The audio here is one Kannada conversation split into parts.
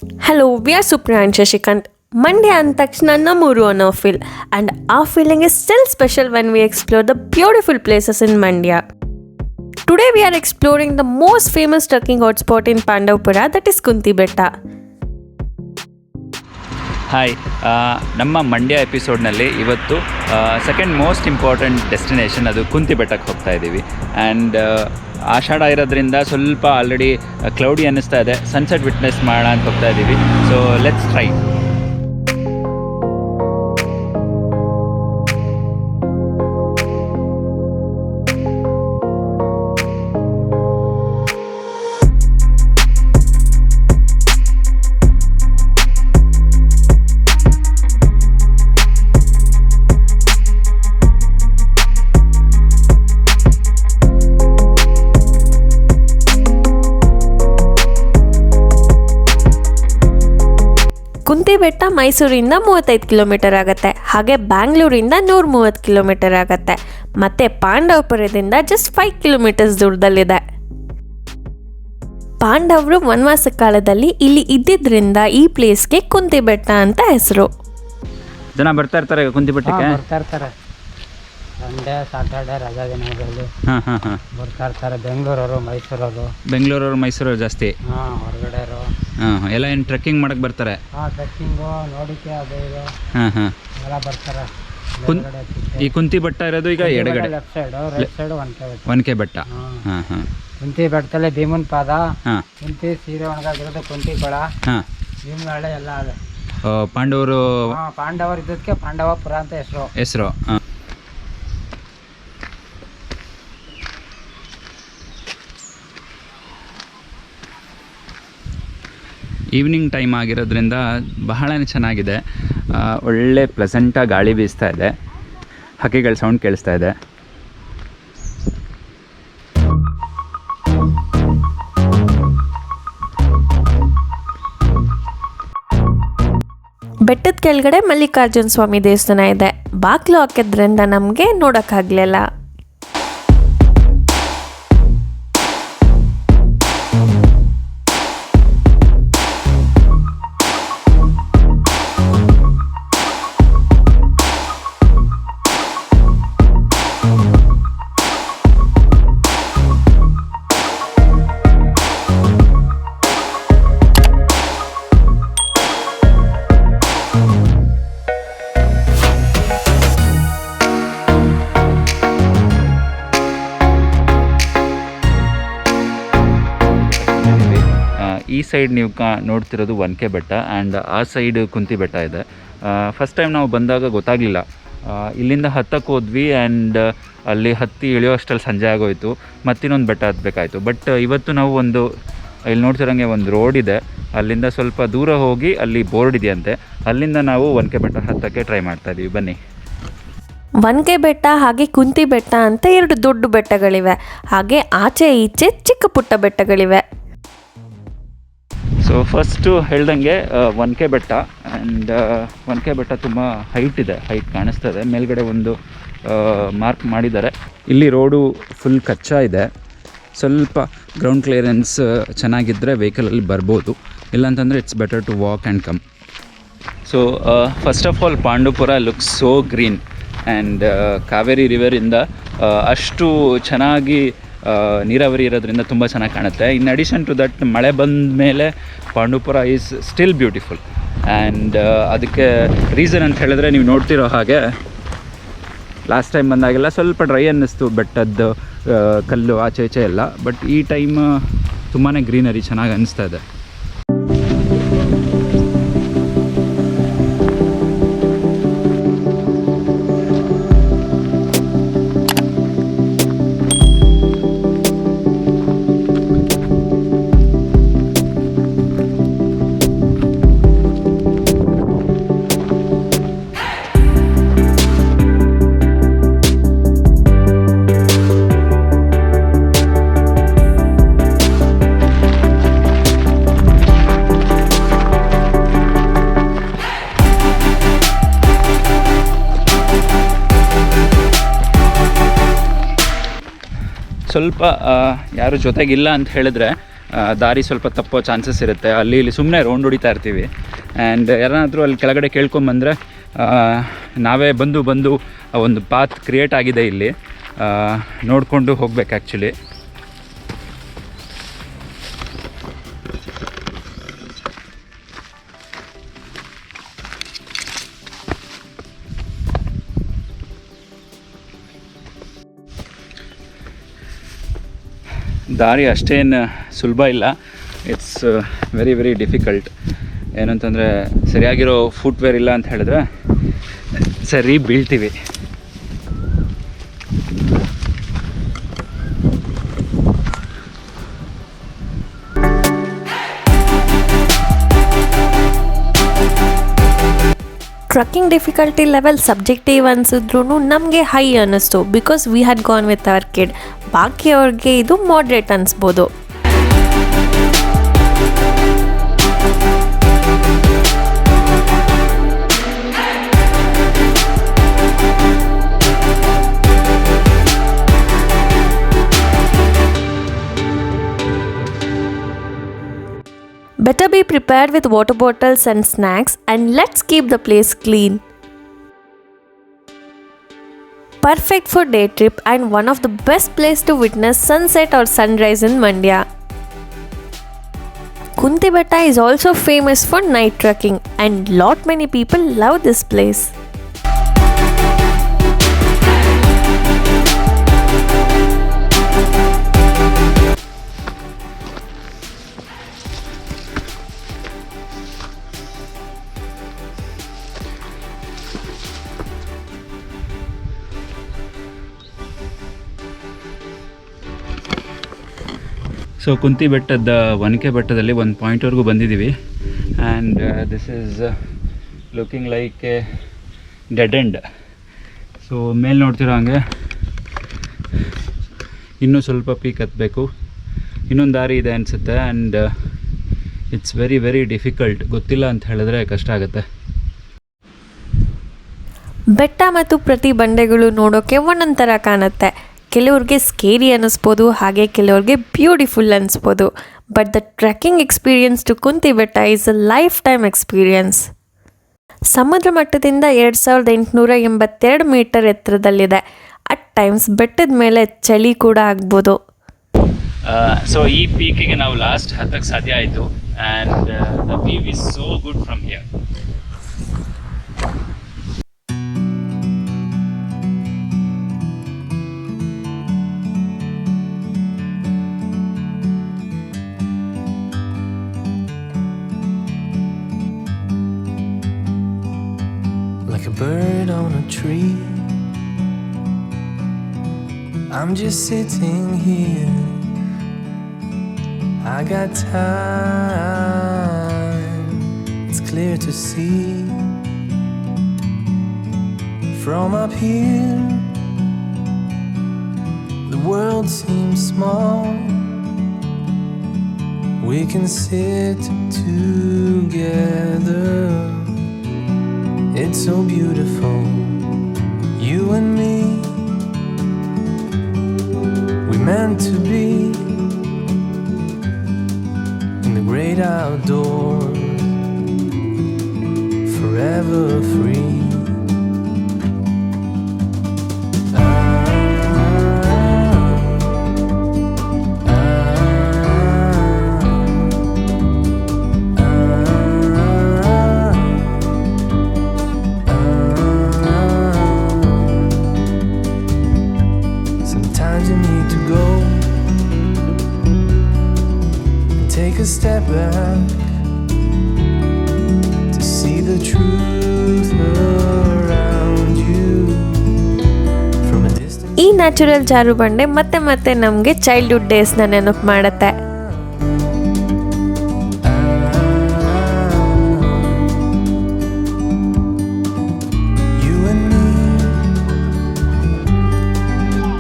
Hello, we are Supra and Shashikant. Monday and Takshana Namuru on our feel, and our feeling is still special when we explore the beautiful places in Mandya. Today we are exploring the most famous trekking hotspot in Pandavpura, that is Kunti Betta. Hi, ನಮ್ಮ ಮಂಡ್ಯ ಎಪಿಸೋಡ್ನಲ್ಲಿ ಇವತ್ತು ಸೆಕೆಂಡ್ ಮೋಸ್ಟ್ ಇಂಪಾರ್ಟೆಂಟ್ ಡೆಸ್ಟಿನೇಷನ್ ಅದು ಕುಂತಿ ಬೆಟ್ಟಕ್ಕೆ ಹೋಗ್ತಾ ಇದ್ದೀವಿ. ಆ್ಯಂಡ್ ಆಷಾಢ ಇರೋದ್ರಿಂದ ಸ್ವಲ್ಪ ಆಲ್ರೆಡಿ ಕ್ಲೌಡಿ ಅನ್ನಿಸ್ತಾ ಇದೆ. ಸನ್ಸೆಟ್ ವಿಟ್ನೆಸ್ ಮಾಡೋಣ ಅಂತ ಹೋಗ್ತಾ ಇದ್ದೀವಿ. So let's try. ಕುಂತಿ ಬೆಟ್ಟ ಮೈಸೂರಿಂದ 35 ಕಿಲೋಮೀಟರ್ ಆಗುತ್ತೆ. ಹಾಗೆ ಬ್ಯಾಂಗ್ಳೂರಿಂದ 130 ಕಿಲೋಮೀಟರ್ ಆಗುತ್ತೆ. ಮತ್ತು ಪಾಂಡವಪುರದಿಂದ ಜಸ್ಟ್ 5 ಕಿಲೋಮೀಟರ್ಸ್ ದೂರದಲ್ಲಿದೆ. ಪಾಂಡವರು ವನವಾಸ ಕಾಲದಲ್ಲಿ ಇಲ್ಲಿ ಇದ್ದಿದ್ದರಿಂದ ಈ ಪ್ಲೇಸ್ಗೆ ಕುಂತಿ ಬೆಟ್ಟ ಅಂತ ಹೆಸರು. ಜನ ಬರ್ತಾ ಇರ್ತಾರೆ ಕುಂತಿ ಬೆಟ್ಟಕ್ಕೆ. ಬರ್ತಾ ಇರ್ತಾರೆ ಸಂಡೇ ಸಾಟರ್ಡೆ ರಜಾ ದಿನಗಳಲ್ಲಿ ಬರ್ತಾ ಇರ್ತಾರೆ. ಬೆಂಗಳೂರವರು ಮೈಸೂರವರು ಜಾಸ್ತಿ. ಹೊರಗಡೆರು ಎಲ್ಲ ಏನು ಟ್ರೆಕ್ಕಿಂಗ್ ಮಾಡಕ್ಕೆ ಬರ್ತಾರೆ. ಟ್ರೆಕ್ಕಿಂಗು ನೋಡಿಕೆ ಅದು ಇದು ಎಲ್ಲ ಬರ್ತಾರೆ. ಈ ಕುಂತಿ ಬೆಟ್ಟ ಇರೋದು ಈಗ ಎಡಗಡೆ ಲೆಫ್ಟ್ ಸೈಡು, ರೈಟ್ ಸೈಡು ಒನಕೆ ಬೆಟ್ಟ. ಕುಂತಿ ಬೆಟ್ಟದಲ್ಲಿ ಭೀಮನ್ ಪಾದ, ಕುಂತಿ ಸೀರೆ ಒಣಗಾಗಿರೋದು ಕುಂತಿ ಕೊಳ, ಭೀಮನಹಳ್ಳಿ ಎಲ್ಲ ಅದೇ. ಪಾಂಡವರು ಇದ್ದಕ್ಕೆ ಪಾಂಡವಪುರ ಅಂತ ಹೆಸರು. ಈವ್ನಿಂಗ್ ಟೈಮ್ ಆಗಿರೋದ್ರಿಂದ ಬಹಳನೇ ಚೆನ್ನಾಗಿದೆ. ಒಳ್ಳೆ ಪ್ಲೆಸೆಂಟಾಗಿ ಗಾಳಿ ಬೀಸ್ತಾ ಇದೆ. ಹಕ್ಕಿಗಳ ಸೌಂಡ್ ಕೇಳಿಸ್ತಾ ಇದೆ. ಬೆಟ್ಟದ ಕೆಳಗಡೆ ಮಲ್ಲಿಕಾರ್ಜುನ ಸ್ವಾಮಿ ದೇವಸ್ಥಾನ ಇದೆ. ಬಾಗಿಲು ಹಾಕಿದ್ರಿಂದ ನಮಗೆ ನೋಡೋಕ್ಕಾಗಲಿಲ್ಲ. ಈ ಸೈಡ್ ನೀವು ನೋಡ್ತಿರೋದು ಒನಕೆ ಬೆಟ್ಟ ಆ್ಯಂಡ್ ಆ ಸೈಡ್ ಕುಂತಿ ಬೆಟ್ಟ ಇದೆ. ಫಸ್ಟ್ ಟೈಮ್ ನಾವು ಬಂದಾಗ ಗೊತ್ತಾಗಲಿಲ್ಲ. ಇಲ್ಲಿಂದ ಹತ್ತಕ್ಕೆ ಹೋದ್ವಿ ಆ್ಯಂಡ್ ಅಲ್ಲಿ ಹತ್ತಿ ಇಳಿಯೋ ಅಷ್ಟರಲ್ಲಿ ಸಂಜೆ ಆಗೋಯಿತು. ಮತ್ತಿನ್ನೊಂದು ಬೆಟ್ಟ ಹತ್ತಬೇಕಾಯ್ತು. ಬಟ್ ಇವತ್ತು ನಾವು ಇಲ್ಲಿ ನೋಡ್ತಿರೋಂಗೆ ಒಂದು ರೋಡ್ ಇದೆ, ಅಲ್ಲಿಂದ ಸ್ವಲ್ಪ ದೂರ ಹೋಗಿ ಅಲ್ಲಿ ಬೋರ್ಡ್ ಇದೆಯಂತೆ, ಅಲ್ಲಿಂದ ನಾವು ಒನಕೆ ಬೆಟ್ಟ ಹತ್ತಕ್ಕೆ ಟ್ರೈ ಮಾಡ್ತಾಯಿದ್ದೀವಿ. ಬನ್ನಿ. ಒನಕೆ ಬೆಟ್ಟ ಹಾಗೆ ಕುಂತಿ ಬೆಟ್ಟ ಅಂತ 2 ದೊಡ್ಡ ಬೆಟ್ಟಗಳಿವೆ. ಹಾಗೆ ಆಚೆ ಈಚೆ ಚಿಕ್ಕ ಪುಟ್ಟ ಬೆಟ್ಟಗಳಿವೆ. ಸೊ ಫಸ್ಟು ಹೇಳ್ದಂಗೆ ಒನಕೆ ಬೆಟ್ಟ. ಆ್ಯಂಡ್ ಒನಕೆ ಬೆಟ್ಟ ತುಂಬ ಹೈಟ್ ಕಾಣಿಸ್ತದೆ. ಮೇಲ್ಗಡೆ ಒಂದು ಮಾರ್ಕ್ ಮಾಡಿದ್ದಾರೆ. ಇಲ್ಲಿ ರೋಡು ಫುಲ್ ಕಚ್ಚಾ ಇದೆ. ಸ್ವಲ್ಪ ಗ್ರೌಂಡ್ ಕ್ಲಿಯರೆನ್ಸ್ ಚೆನ್ನಾಗಿದ್ದರೆ ವೆಹಿಕಲಲ್ಲಿ ಬರ್ಬೋದು. ಇಲ್ಲಾಂತಂದರೆ it's better to walk and come. So first of all Pandavapura looks so green and Kaveri ರಿವರಿಂದ ಅಷ್ಟು ಚೆನ್ನಾಗಿ ನೀರಾವರಿ ಇರೋದ್ರಿಂದ ತುಂಬ ಚೆನ್ನಾಗಿ ಕಾಣುತ್ತೆ. ಇನ್ ಅಡಿಷನ್ ಟು ದಟ್ ಮಳೆ ಬಂದ ಮೇಲೆ Pandavapura is still beautiful. And ಅದಕ್ಕೆ ರೀಸನ್ ಅಂತ ಹೇಳಿದ್ರೆ ನೀವು ನೋಡ್ತಿರೋ ಹಾಗೆ ಲಾಸ್ಟ್ ಟೈಮ್ ಬಂದಾಗೆಲ್ಲ ಸ್ವಲ್ಪ ಡ್ರೈ ಅನ್ನಿಸ್ತು ಬೆಟ್ಟದ್ದು ಕಲ್ಲು ಆಚೆ ಈಚೆ ಎಲ್ಲ. ಬಟ್ ಈ ಟೈಮ್ ತುಂಬಾ ಗ್ರೀನರಿ ಚೆನ್ನಾಗಿ ಅನ್ನಿಸ್ತಾ ಇದೆ. ಸ್ವಲ್ಪ ಯಾರು ಜೊತೆಗಿಲ್ಲ ಅಂತ ಹೇಳಿದ್ರೆ ದಾರಿ ಸ್ವಲ್ಪ ತಪ್ಪೋ ಚಾನ್ಸಸ್ ಇರುತ್ತೆ. ಅಲ್ಲಿ ಇಲ್ಲಿ ಸುಮ್ಮನೆ ರೌಂಡ್ ಹೊಡಿತಾ ಇರ್ತೀವಿ. ಆ್ಯಂಡ್ ಯಾರನ್ನಾದರೂ ಅಲ್ಲಿ ಕೆಳಗಡೆ ಕೇಳ್ಕೊಂಬಂದರೆ ನಾವೇ ಬಂದು ಒಂದು ಪಾತ್ ಕ್ರಿಯೇಟ್ ಆಗಿದೆ ಇಲ್ಲಿ, ನೋಡಿಕೊಂಡು ಹೋಗ್ಬೇಕು ಆ್ಯಕ್ಚುಲಿ. ದಾರಿ ಅಷ್ಟೇನು ಸುಲಭ ಇಲ್ಲ. It's very very difficult. ಏನಂತಂದರೆ ಸರಿಯಾಗಿರೋ ಫುಟ್ವೇರ್ ಇಲ್ಲ ಅಂತ ಹೇಳಿದ್ರೆ ಸರಿ ಬೀಳ್ತೀವಿ. ಟ್ರಕ್ಕಿಂಗ್ ಡಿಫಿಕಲ್ಟಿ ಲೆವೆಲ್ ಸಬ್ಜೆಕ್ಟಿವ್ ಅನಿಸಿದ್ರು ನಮಗೆ ಹೈ ಅನ್ನಿಸ್ತು, because we had gone with our kid. ಬಾಕಿಯವ್ರಿಗೆ ಇದು ಮಾಡ್ರೇಟ್ ಅನಿಸ್ಬೋದು. Better be prepared with water bottles and snacks, and let's keep the place clean. Perfect for day trip and one of the best place to witness sunset or sunrise in Mandya. Kunti Betta is also famous for night trekking, and lot many people love this place. So Kunti ಬೆಟ್ಟದ ಒನಕೆ ಬೆಟ್ಟದಲ್ಲಿ ಒಂದು ಪಾಯಿಂಟ್ವರೆಗೂ ಬಂದಿದ್ದೀವಿ. And this is looking like a dead end. So ಮೇಲೆ ನೋಡ್ತಿರೋ ಹಂಗೆ ಇನ್ನೂ ಸ್ವಲ್ಪ ಪೀಕ್ ಹತ್ತಬೇಕು. ಇನ್ನೊಂದು ದಾರಿ ಇದೆ ಅನಿಸುತ್ತೆ. And it's very very difficult. ಗೊತ್ತಿಲ್ಲ ಅಂತ ಹೇಳಿದ್ರೆ ಕಷ್ಟ ಆಗುತ್ತೆ. ಬೆಟ್ಟ ಮತ್ತು ಪ್ರತಿ ಬಂಡೆಗಳು ನೋಡೋಕ್ಕೆ ಒಂದೊಂದು ಥರ ಕಾಣುತ್ತೆ. ಕೆಲವ್ರಿಗೆ ಸ್ಕೇರಿ ಅನ್ನಿಸ್ಬೋದು, ಹಾಗೆ ಕೆಲವ್ರಿಗೆ ಬ್ಯೂಟಿಫುಲ್ ಅನ್ನಿಸ್ಬೋದು. But the trekking experience to Kunti Betta is a life time experience. ಸಮುದ್ರ ಮಟ್ಟದಿಂದ 2882 ಮೀಟರ್ ಎತ್ತರದಲ್ಲಿದೆ. ಅಟ್ ಟೈಮ್ಸ್ ಬೆಟ್ಟದ ಮೇಲೆ ಚಳಿ ಕೂಡ ಆಗ್ಬೋದು. ಸೊ ಈ ಪೀಕಿಗೆ ನಾವು ಲಾಸ್ಟ್ ಹತ್ತಕ್ಕೆ ಸಾಧ್ಯ ಆಯಿತು. And the view is so good from here. Like a bird on a tree, I'm just sitting here. I got time, it's clear to see. From up here, the world seems small. We can sit together. It's so beautiful, you and me. We meant to be in the great outdoors, forever free. A step back to see the truth around you from a distance. ಈ ನ್ಯಾಚುರಲ್ ಜಾರು ಬಂಡೆ ಮತ್ತೆ ಮತ್ತೆ ನಮಗೆ ಚೈಲ್ಡ್ಹುಡ್ ಡೇಸ್ನ ನೆನಪು ಮಾಡುತ್ತೆ. You and me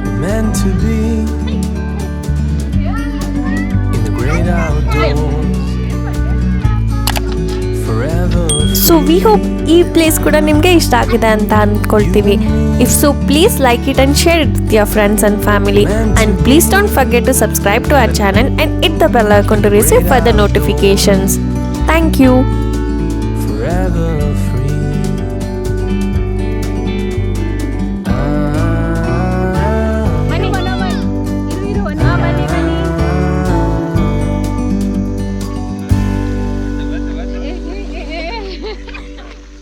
were meant to be outdoors, forever. So we hope ಈ ಪ್ಲೇಸ್ ಕೂಡ ನಿಮಗೆ ಇಷ್ಟ ಆಗಿದೆ ಅಂತ ಅಂದ್ಕೊಳ್ತೀವಿ. If so please like it and share it with your friends and family, and please don't forget to subscribe to our channel and hit the bell icon to receive further notifications. Thank you. forever.